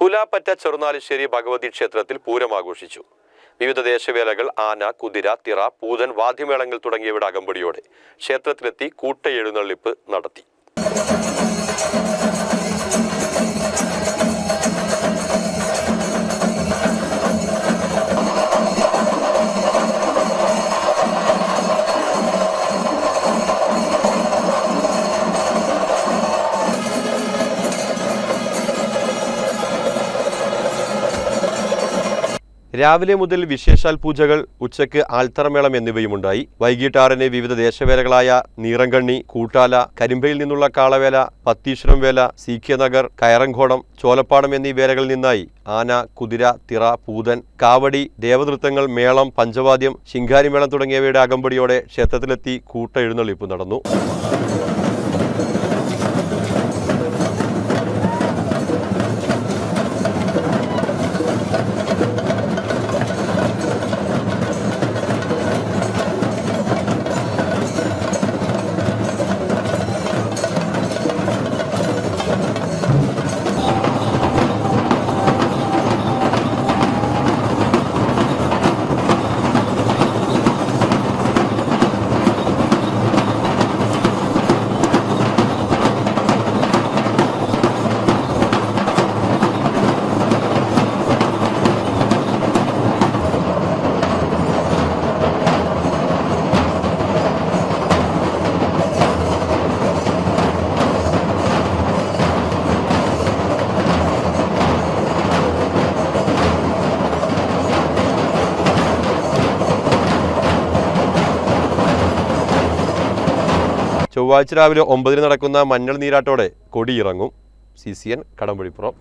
പുലാപ്പറ്റ ചെറുനാലിശ്ശേരി ഭഗവതി ക്ഷേത്രത്തിൽ പൂരം ആഘോഷിച്ചു. വിവിധ ദേശവേലകൾ, ആന, കുതിര, തിറ, പൂതൻ, വാദ്യമേളങ്ങൾ തുടങ്ങിയവയുടെ അകമ്പടിയോടെ ക്ഷേത്രത്തിലെത്തി കൂട്ടയെഴുന്നള്ളിപ്പ് നടത്തി. രാവിലെ മുതൽ വിശേഷാൽ പൂജകൾ, ഉച്ചയ്ക്ക് ആൽത്തറമേളം എന്നിവയുമുണ്ടായി. വൈകിട്ട് 6-ന് വിവിധ ദേശവേലകളായ നീറങ്കണ്ണി, കൂട്ടാല, കരിമ്പയിൽ നിന്നുള്ള കാളവേല, പത്തീശ്വരം വേല, സീഖ്യനഗർ, കയറങ്കോണം, ചോലപ്പാടം എന്നീ വേലകളിൽ നിന്നായി ആന, കുതിര, തിറ, പൂതൻ, കാവടി, ദേവനൃത്തങ്ങൾ, മേളം, പഞ്ചവാദ്യം, ശിങ്കാരിമേളം തുടങ്ങിയവയുടെ അകമ്പടിയോടെ ക്ഷേത്രത്തിലെത്തി കൂട്ടയെഴുന്നള്ളിപ്പ് നടന്നു. ചൊവ്വാഴ്ച രാവിലെ 9-ന് നടക്കുന്ന മഞ്ഞൾ നീരാട്ടോടെ കൊടിയിറങ്ങും. CCN കടമ്പഴിപ്പുറം.